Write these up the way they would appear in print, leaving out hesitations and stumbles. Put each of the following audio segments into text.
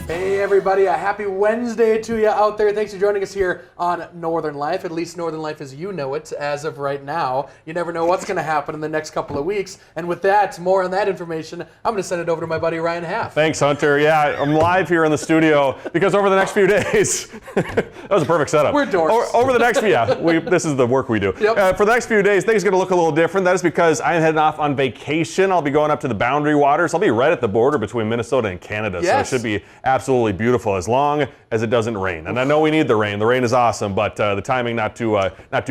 Hey everybody, a happy Wednesday to you out there. Thanks for joining us here on Northern Life. At least Northern Life as you know it as of right now. You never know what's going to happen in the next couple of weeks. And with that, more on that information, I'm going to send it over to my buddy Ryan Half. Thanks, Hunter. Yeah, I'm live here in the studio because over the next few days, that was a perfect setup. We're dorks. Over the next, this is the work we do. Yep. For the next few days, things are going to look a little different. That is because I'm heading off on vacation. I'll be going up to the Boundary Waters. I'll be right at the border between Minnesota and Canada, Yes. so it should be absolutely beautiful as long as it doesn't rain. And I know we need the rain. The rain is awesome, but the timing not too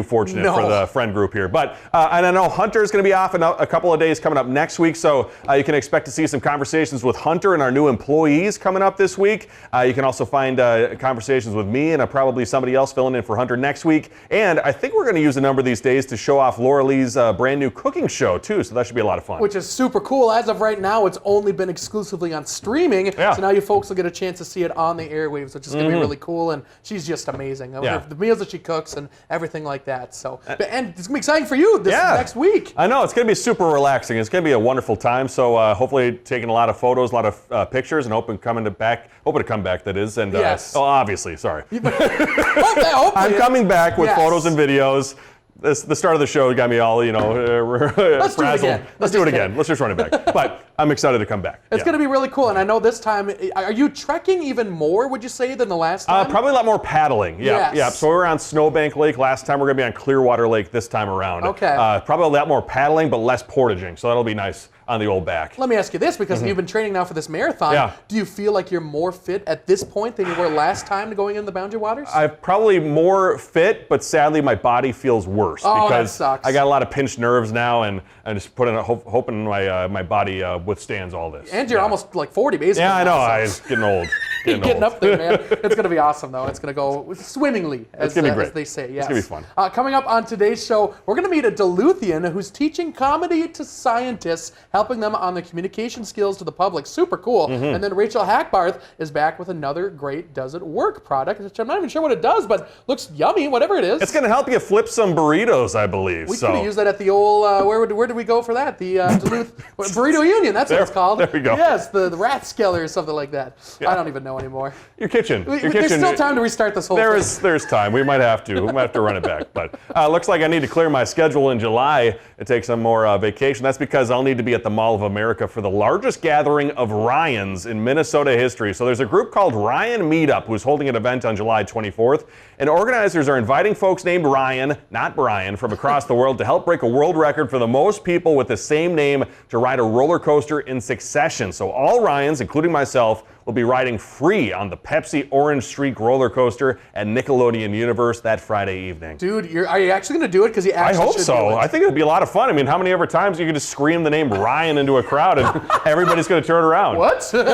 fortunate No. for the friend group here. But and I know Hunter's going to be off in a couple of days coming up next week, so you can expect to see some conversations with Hunter and our new employees coming up this week. You can also find conversations with me and probably somebody else filling in for Hunter next week. And I think we're going to use a number of these days to show off Laura Lee's brand new cooking show too, so that should be a lot of fun. Which is super cool. As of right now, it's only been exclusively on streaming. Yeah. So now you folks will get a chance to see it on the airwaves, which is going to be really cool. And she's just amazing. Yeah. The meals that she cooks and everything like that. So, and it's going to be exciting for you this next week. I know, it's going to be super relaxing. It's going to be a wonderful time. So hopefully taking a lot of photos, a lot of pictures, and hoping to come back, that is. And Yes. obviously, sorry. Hopefully. I'm coming back with Yes. photos and videos. The start of the show got me all, Let's do it again. Let's do it again. Let's just run it back. But I'm excited to come back. It's going to be really cool. And I know this time, are you trekking even more, would you say, than the last time? Probably a lot more paddling. Yeah, Yes. yeah. So we were on Snowbank Lake last time. We're going to be on Clearwater Lake this time around. Okay. Probably a lot more paddling, but less portaging. So that'll be nice on the old back. Let me ask you this, because you've been training now for this marathon. Yeah. Do you feel like you're more fit at this point than you were last time going in the Boundary Waters? I'm probably more fit, but sadly my body feels worse Oh, that because sucks. I got a lot of pinched nerves now, and I'm just hoping my body withstands all this. And you're almost like 40, basically. Yeah, I know. now, so- I'm getting old. Getting up there, man. It's going to be awesome, though. It's going to go swimmingly, as gonna be great. as they say. Yes. It's gonna be fun. Coming up on today's show, we're going to meet a Duluthian who's teaching comedy to scientists, helping them on their communication skills to the public. Super cool. And then Rachel Hackbarth is back with another great Does It Work product, which I'm not even sure what it does, but looks yummy, whatever it is. It's going to help you flip some burritos, I believe. We could have used that at the old, where did we go for that? The Duluth Burrito Union, that's what it's called. There we go. Yes, the Rathskeller or something like that. Yeah. I don't even know anymore. Your kitchen. There's still time to restart this whole thing. There's time. We might have to. We might have to run it back. But looks like I need to clear my schedule in July and take some more vacation. That's because I'll need to be at the Mall of America for the largest gathering of Ryans in Minnesota history. So there's a group called Ryan Meetup who's holding an event on July 24th. And organizers are inviting folks named Ryan, not Brian, from across the world to help break a world record for the most people with the same name to ride a roller coaster in succession. So all Ryans, including myself, will be riding free on the Pepsi Orange Streak roller coaster at Nickelodeon Universe that Friday evening. Dude, are you actually going to do it? Because you I actually hope should so. do it. I think it'd be a lot of fun. I mean, how many ever times you could just scream the name Ryan into a crowd and everybody's going to turn around? What? What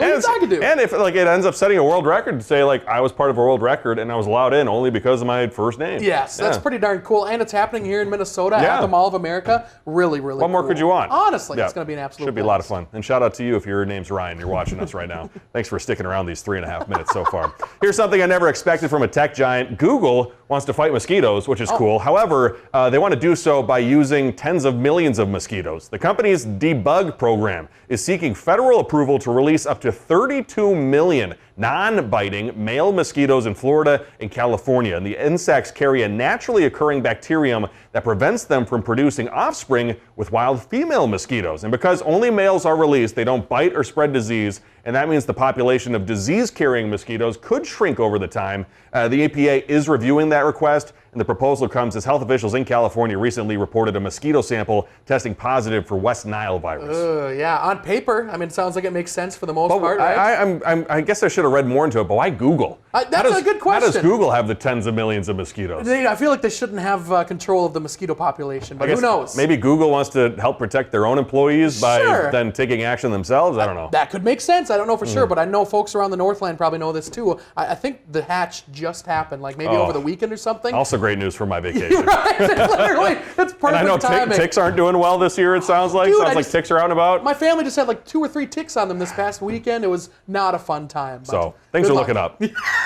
are you talking to? And if it ends up setting a world record, say I was part of a world record and I was allowed in only because of my first name. Yes, that's pretty darn cool. And it's happening here in Minnesota Yeah. at the Mall of America. Really, really What more cool. could you want? Honestly, Yeah. it's going to be an absolute Should be a lot of fun. And shout out to you if your name's Ryan. You're watching us right now. Thanks for sticking around these 3.5 minutes so far. Here's something I never expected from a tech giant. Google wants to fight mosquitoes, which is cool. However, they want to do so by using tens of millions of mosquitoes. The company's debug program is seeking federal approval to release up to 32 million non-biting male mosquitoes in Florida and California. And the insects carry a naturally occurring bacterium that prevents them from producing offspring with wild female mosquitoes. And because only males are released, they don't bite or spread disease, and that means the population of disease-carrying mosquitoes could shrink over the time. The EPA is reviewing that request, and the proposal comes as health officials in California recently reported a mosquito sample testing positive for West Nile virus. Yeah, on paper, I mean, it sounds like it makes sense for the most part, right? I guess I should have read more into it, but why Google? That's a good question. How does Google have the tens of millions of mosquitoes? I feel like they shouldn't have control of the mosquito population, but who knows? Maybe Google wants to help protect their own employees by Sure. then taking action themselves. I don't know. That could make sense. I don't know for sure, but I know folks around the Northland probably know this too. I think the hatch just happened, like maybe over the weekend or something. Also great news for my vacation. Right, literally, it's perfect And I know timing. ticks aren't doing well this year, it sounds like. Dude, Sounds like ticks are out and about. My family just had like 2 or 3 ticks on them this past weekend. It was not a fun time. But So things good are luck. looking up.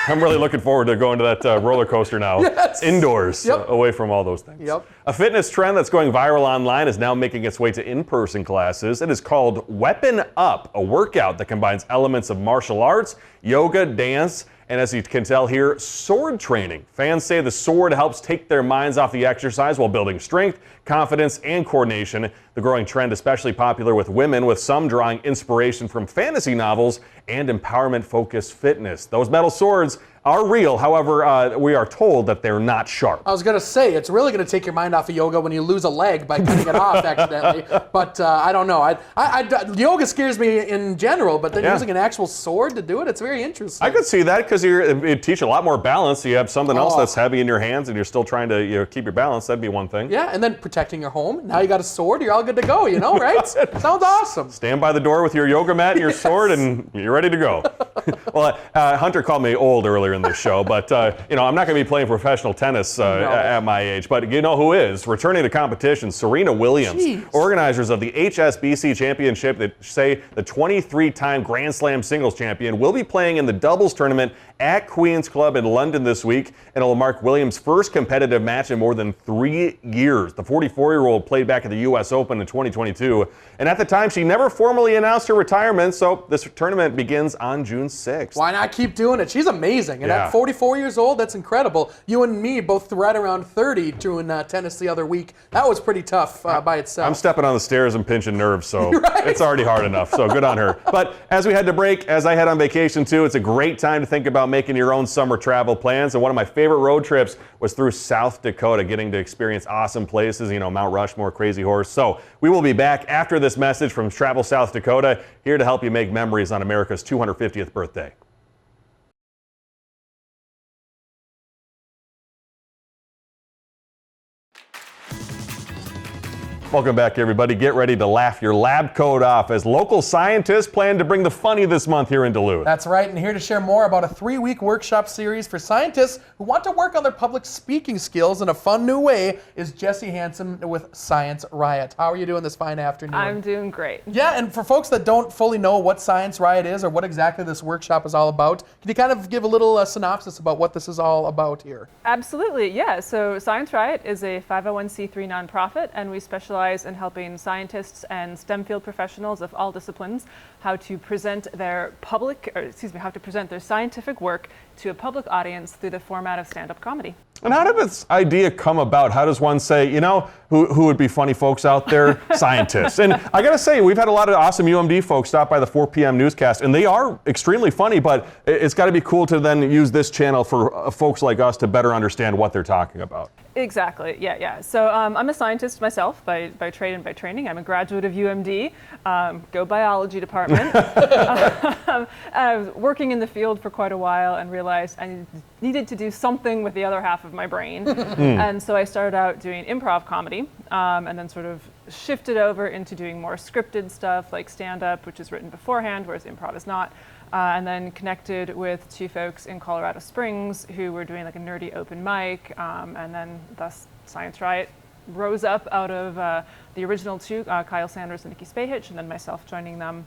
I'm really looking forward to going to that roller coaster now. Yes. Indoors, Yep. away from all those things. Yep. A fitness trend that's going viral online is now making its way to in-person classes. It is called Weapon Up, a workout that combines elements of martial arts, yoga, dance, and as you can tell here, sword training. Fans say the sword helps take their minds off the exercise while building strength, confidence, and coordination. The growing trend especially popular with women, with some drawing inspiration from fantasy novels and empowerment-focused fitness. Those metal swords are real. However, we are told that they're not sharp. I was going to say, it's really going to take your mind off of yoga when you lose a leg by cutting it off accidentally. But I don't know. Yoga scares me in general, but then using an actual sword to do it, it's very interesting. I could see that because you teach a lot more balance. You have something else that's heavy in your hands and you're still trying to keep your balance. That'd be one thing. Yeah, and then protecting your home. Now you got a sword, you're all good to go, right? Sounds awesome. Stand by the door with your yoga mat and your sword and you're ready to go. Well, Hunter called me old earlier in this show, but I'm not going to be playing professional tennis at my age. But you know who is? Returning to competition, Serena Williams. Jeez. Organizers of the HSBC Championship that say the 23-time Grand Slam singles champion will be playing in the doubles tournament at Queen's Club in London this week, and it will mark Williams' first competitive match in more than 3 years. The 44-year-old played back at the U.S. Open in 2022, and at the time, she never formally announced her retirement, so this tournament begins on June 6th. Why not keep doing it? She's amazing, and at 44 years old, that's incredible. You and me both right around 30 doing tennis the other week. That was pretty tough by itself. I'm stepping on the stairs and pinching nerves, so it's already hard enough, so good on her. But as we head to break, as I head on vacation too, it's a great time to think about making your own summer travel plans. And one of my favorite road trips was through South Dakota, getting to experience awesome places, Mount Rushmore, Crazy Horse. So we will be back after this message from Travel South Dakota, here to help you make memories on America's 250th birthday. Welcome back, everybody. Get ready to laugh your lab coat off as local scientists plan to bring the funny this month here in Duluth. That's right, and here to share more about a 3-week workshop series for scientists who want to work on their public speaking skills in a fun new way is Jessie Hansen with Science Riot. How are you doing this fine afternoon? I'm doing great. Yeah, and for folks that don't fully know what Science Riot is or what exactly this workshop is all about, can you kind of give a little synopsis about what this is all about here? Absolutely, yeah. So Science Riot is a 501c3 nonprofit, and we specialize in helping scientists and STEM field professionals of all disciplines how to present their scientific work to a public audience through the format of stand-up comedy. And how did this idea come about? How does one say, who would be funny folks out there? Scientists. And I got to say, we've had a lot of awesome UMD folks stop by the 4 p.m. newscast, and they are extremely funny, but it's got to be cool to then use this channel for folks like us to better understand what they're talking about. Exactly, yeah. So I'm a scientist myself by trade and by training. I'm a graduate of UMD, go biology department. I was working in the field for quite a while and realized I needed to do something with the other half of my brain. And so I started out doing improv comedy and then sort of shifted over into doing more scripted stuff like stand-up, which is written beforehand, whereas improv is not. And then connected with 2 folks in Colorado Springs who were doing like a nerdy open mic, and then thus Science Riot rose up out of the original 2, Kyle Sanders and Nikki Spahich, and then myself joining them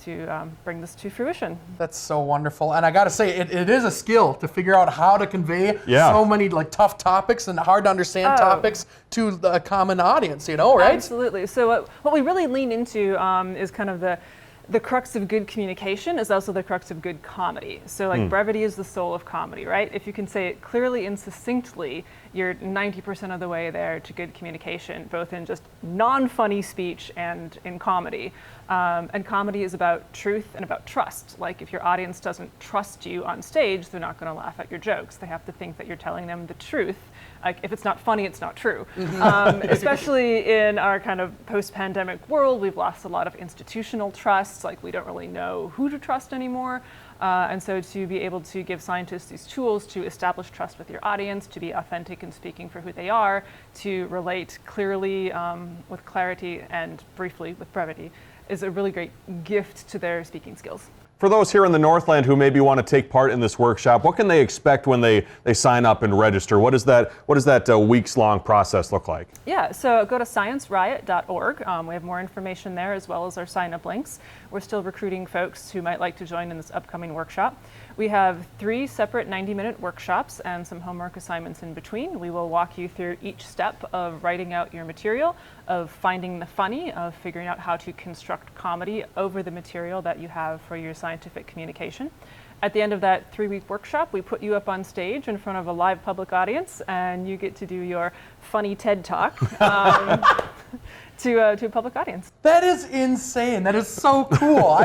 to bring this to fruition. That's so wonderful. And I got to say, it is a skill to figure out how to convey so many like tough topics and hard to understand topics to the common audience, right? Absolutely. So what we really lean into is kind of the crux of good communication is also the crux of good comedy. So like brevity is the soul of comedy, right? If you can say it clearly and succinctly, you're 90% of the way there to good communication, both in just non-funny speech and in comedy. And comedy is about truth and about trust. Like if your audience doesn't trust you on stage, they're not going to laugh at your jokes. They have to think that you're telling them the truth. Like if it's not funny, it's not true. Especially in our kind of post-pandemic world, we've lost a lot of institutional trust. Like we don't really know who to trust anymore. And so to be able to give scientists these tools to establish trust with your audience, to be authentic and speaking for who they are, to relate clearly with clarity and briefly with brevity, is a really great gift to their speaking skills. For those here in the Northland who maybe want to take part in this workshop, what can they expect when they sign up and register? What does that weeks-long process look like? Yeah, so go to scienceriot.org. We have more information there as well as our sign-up links. We're still recruiting folks who might like to join in this upcoming workshop. We have 3 separate 90-minute workshops and some homework assignments in between. We will walk you through each step of writing out your material, of finding the funny, of figuring out how to construct comedy over the material that you have for your scientific communication. At the end of that 3-week workshop, we put you up on stage in front of a live public audience, and you get to do your funny TED Talk to a public audience. That is insane. That is so cool.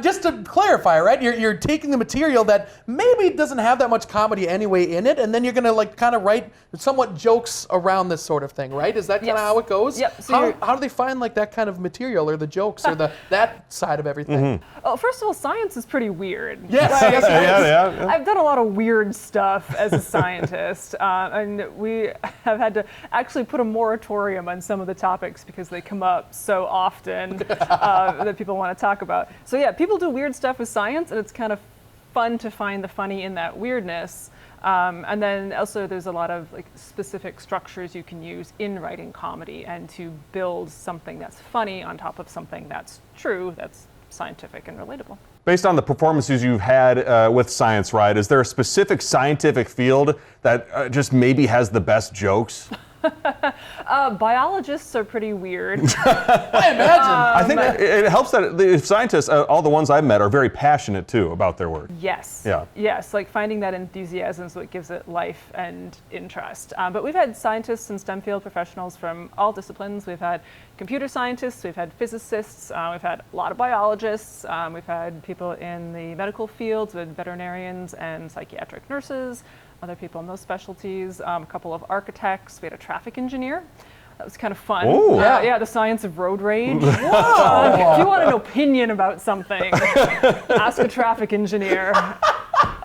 Just to clarify, right? You're taking the material that maybe doesn't have that much comedy anyway in it, and then you're gonna kind of write somewhat jokes around this sort of thing, right? Is that kind of how it goes? Yep. So how do they find that kind of material, or the jokes, or that side of everything? Oh, first of all, science is pretty weird. Yes. Yes, it is. Yeah. I've done a lot of weird stuff as a scientist, and we have had to actually put a moratorium on some of the topics because they come up so often that people want to talk about. So yeah, people do weird stuff with science, and it's kind of fun to find the funny in that weirdness. And then also there's a lot of specific structures you can use in writing comedy, and to build something that's funny on top of something that's true, that's scientific and relatable. Based on the performances you've had with Science Riot, is there a specific scientific field that just maybe has the best jokes? Biologists are pretty weird. I imagine. I think it helps that the scientists, all the ones I've met, are very passionate too about their work. Yes. Yeah. Yes, finding that enthusiasm is what gives it life and interest. But we've had scientists and STEM field professionals from all disciplines. We've had computer scientists, we've had physicists, we've had a lot of biologists, we've had people in the medical fields with veterinarians and psychiatric nurses, other people in those specialties, a couple of architects, we had a traffic engineer. That was kind of fun. Ooh. Yeah, the science of road rage. If you want an opinion about something, ask a traffic engineer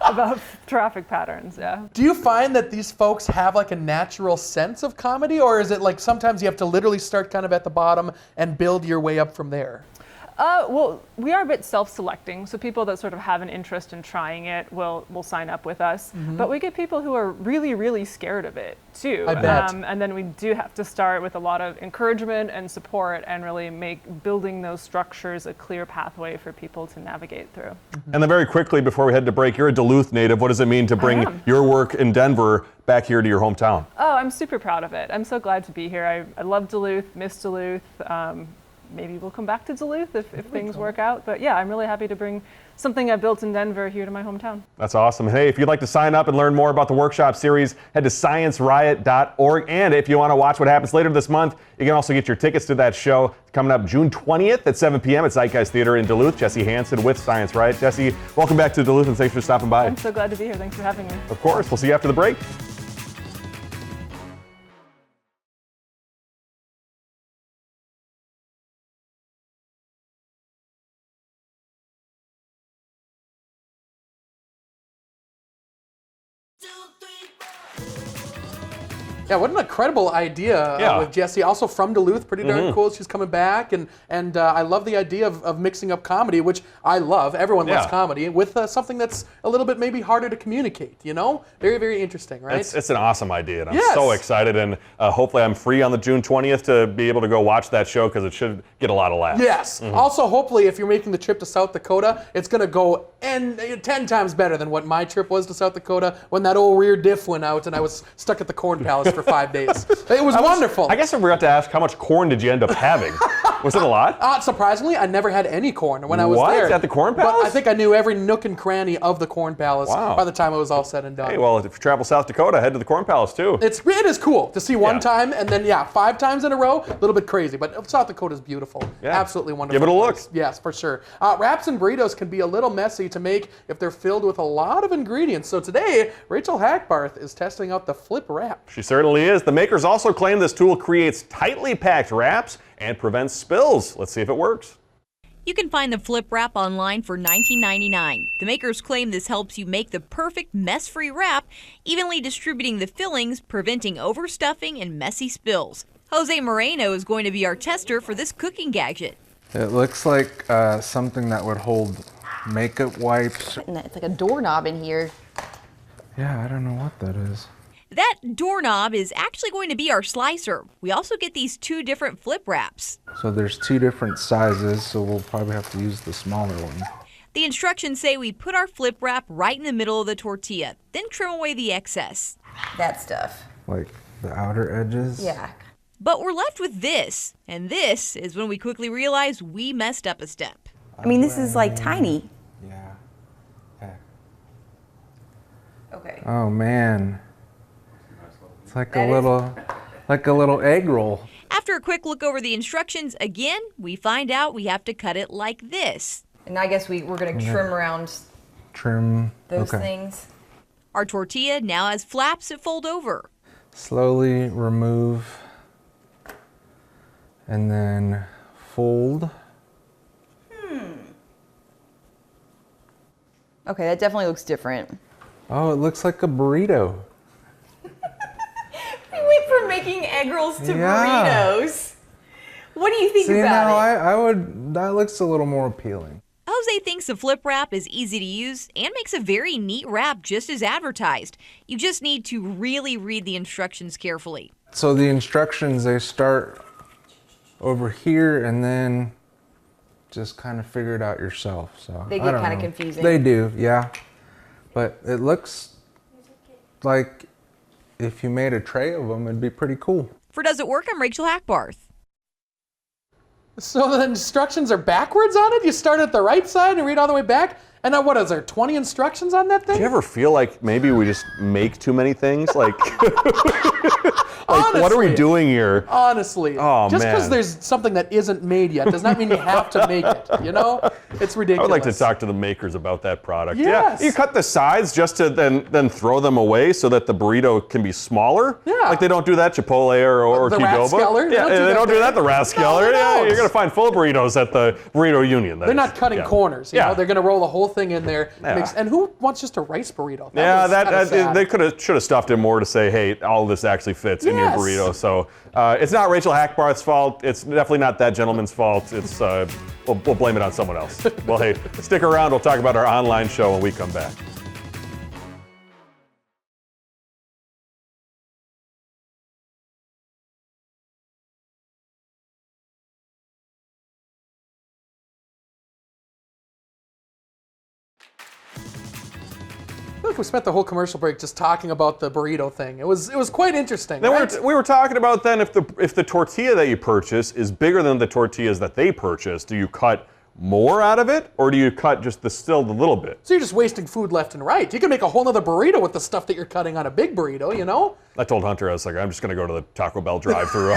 about traffic patterns, yeah. Do you find that these folks have a natural sense of comedy, or is it sometimes you have to literally start kind of at the bottom and build your way up from there? Well, we are a bit self-selecting, so people that sort of have an interest in trying it will sign up with us. But we get people who are really, really scared of it too. I bet. And then we do have to start with a lot of encouragement and support, and really make building those structures a clear pathway for people to navigate through. And then very quickly, before we head to break, you're a Duluth native. What does it mean to bring your work in Denver back here to your hometown? Oh, I'm super proud of it. I'm so glad to be here. I love Duluth, miss Duluth. Maybe we'll come back to Duluth if things work out. But yeah, I'm really happy to bring something I built in Denver here to my hometown. That's awesome. Hey, if you'd like to sign up and learn more about the workshop series, head to scienceriot.org. And if you want to watch what happens later this month, you can also get your tickets to that show coming up June 20th at 7 p.m. at Zeitgeist Theater in Duluth. Jesse Hansen with Science Riot. Jesse, welcome back to Duluth, and thanks for stopping by. I'm so glad to be here. Thanks for having me. Of course. We'll see you after the break. Yeah, what an incredible idea with Jessie. Also from Duluth, pretty darn cool. She's coming back, and I love the idea of mixing up comedy, which I love. Everyone loves comedy, with something that's a little bit maybe harder to communicate. Very, very interesting, right? It's an awesome idea, and I'm so excited. And hopefully, I'm free on the June 20th to be able to go watch that show, because it should get a lot of laughs. Yes. Also, hopefully, if you're making the trip to South Dakota, it's going to go 10 times better than what my trip was to South Dakota when that old rear diff went out and I was stuck at the Corn Palace for 5 days. It was wonderful. I guess I forgot to ask, how much corn did you end up having? Was it a lot? Surprisingly, I never had any corn when I was there. At the Corn Palace? But I think I knew every nook and cranny of the Corn Palace by the time it was all said and done. Hey, well, if you travel South Dakota, head to the Corn Palace too. It is cool to see one time, and then 5 times in a row, a little bit crazy. But South Dakota is beautiful. Yeah. Absolutely wonderful. Give it a look. Yes, for sure. Wraps and burritos can be a little messy to make if they're filled with a lot of ingredients. So today, Rachel Hackbarth is testing out the Flip Wrap. She certainly is. The makers also claim this tool creates tightly packed wraps and prevents spills. Let's see if it works. You can find the Flip Wrap online for $19.99. The makers claim this helps you make the perfect mess-free wrap, evenly distributing the fillings, preventing overstuffing and messy spills. Jose Moreno is going to be our tester for this cooking gadget. It looks like something that would hold makeup wipes. It's like a doorknob in here. Yeah, I don't know what that is. That doorknob is actually going to be our slicer. We also get these 2 different flip wraps. So there's 2 different sizes, so we'll probably have to use the smaller one. The instructions say we put our flip wrap right in the middle of the tortilla, then trim away the excess. That stuff. Like the outer edges? Yeah. But we're left with this, and this is when we quickly realize we messed up a step. I mean, this is like tiny. Yeah. Okay. Okay. Oh man. It's like a little egg roll. After a quick look over the instructions, again, we find out we have to cut it like this. And I guess we're going to trim around Trim. those okay. things. Our tortilla now has flaps that fold over. Slowly remove and then fold. Okay, that definitely looks different. Oh, it looks like a burrito. We went from making egg rolls to Yeah. burritos. What do you think See, about now it? I would, that looks a little more appealing. Jose thinks the flip wrap is easy to use and makes a very neat wrap just as advertised. You just need to really read the instructions carefully. So the instructions, they start over here and then just kind of figure it out yourself. So They I get don't kind of know. confusing. They do, yeah. But it looks like if you made a tray of them, it'd be pretty cool. For Does It Work, I'm Rachel Hackbarth. So the instructions are backwards on it? You start at the right side and read all the way back? And now what is there, 20 instructions on that thing? Do you ever feel like maybe we just make too many things? Like, what are we Honestly. doing here? Honestly, Oh, just because man. there's something that isn't made yet does not mean you have to make it, you know? It's I ridiculous. would like to talk to the makers about that product. Yes. Yeah, you cut the sides just to then throw them away so that the burrito can be smaller. Yeah. Like they don't do that Chipotle or The Qdoba. Rathskeller, they Yeah, don't do they that don't do there. that. The Rathskeller. No, Yeah, no. you're gonna find full burritos at the Burrito Union. They're not cutting corners, you know? They're going to roll the whole thing in there. Yeah. And who wants just a rice burrito? Yeah, was kinda sad. they should have stuffed it more to say, hey, all this actually fits in your Yes. burrito. So it's not Rachel Hackbarth's fault. It's definitely not that gentleman's fault. It's we'll blame it on someone else. Well, hey, stick around. We'll talk about our online show when we come back. I feel like we spent the whole commercial break just talking about the burrito thing. It was quite interesting, Then right? we were talking about then if the tortilla that you purchase is bigger than the tortillas that they purchase, do you cut more out of it, or do you cut just the little bit? So you're just wasting food left and right. You can make a whole nother burrito with the stuff that you're cutting on a big burrito, you know? I told Hunter, I was like, I'm just gonna go to the Taco Bell drive-thru.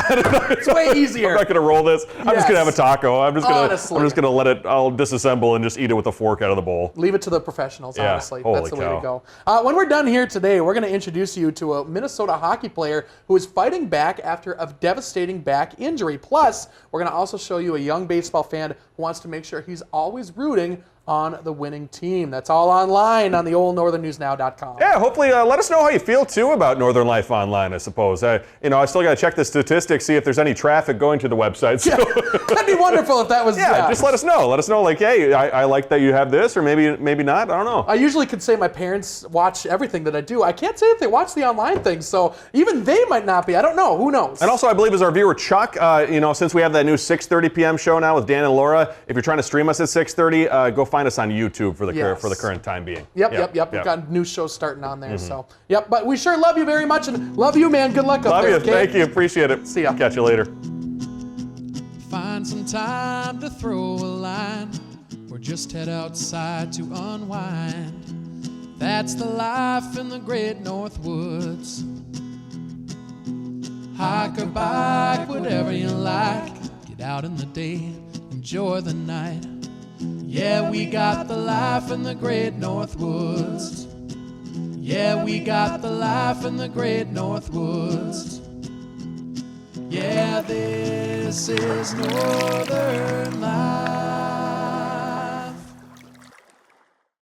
It's way easier. I'm not gonna roll this. I'm just gonna have a taco. Honestly. I'm just gonna let it. I'll disassemble and just eat it with a fork out of the bowl. Leave it to the professionals, Yeah, honestly. holy That's the way cow. to go. When we're done here today, we're going to introduce you to a Minnesota hockey player who is fighting back after a devastating back injury. Plus, we're going to also show you a young baseball fan who wants to make sure he's always rooting on the winning team. That's all online on the old northernnewsnow.com. Yeah, hopefully let us know how you feel too about Northern Life Online, I suppose. I still got to check the statistics, see if there's any traffic going to the website. So, That'd be wonderful if that was... yeah, just let us know. Let us know, like, hey, I like that you have this, or maybe not. I don't know. I usually could say my parents watch everything that I do. I can't say that they watch the online things, so even they might not be. I don't know. Who knows? And also, I believe as our viewer Chuck, since we have that new 6:30 p.m. show now with Dan and Laura, if you're trying to stream us at 6:30, go find us on YouTube for the Yes. for the current time being. Yep. We've got new shows starting on there. So, yep. But we sure love you very much, and love you, man. Good luck up Love there. you. Okay? Thank you. Appreciate it. See ya. Catch you later. Find some time to throw a line, or just head outside to unwind. That's the life in the great North Woods. Hike or bike, whatever you like. Get out in the day, enjoy the night. Yeah, we got the life in the great North Woods. Yeah, we got the life in the great North Woods. Yeah, this is Northern Life.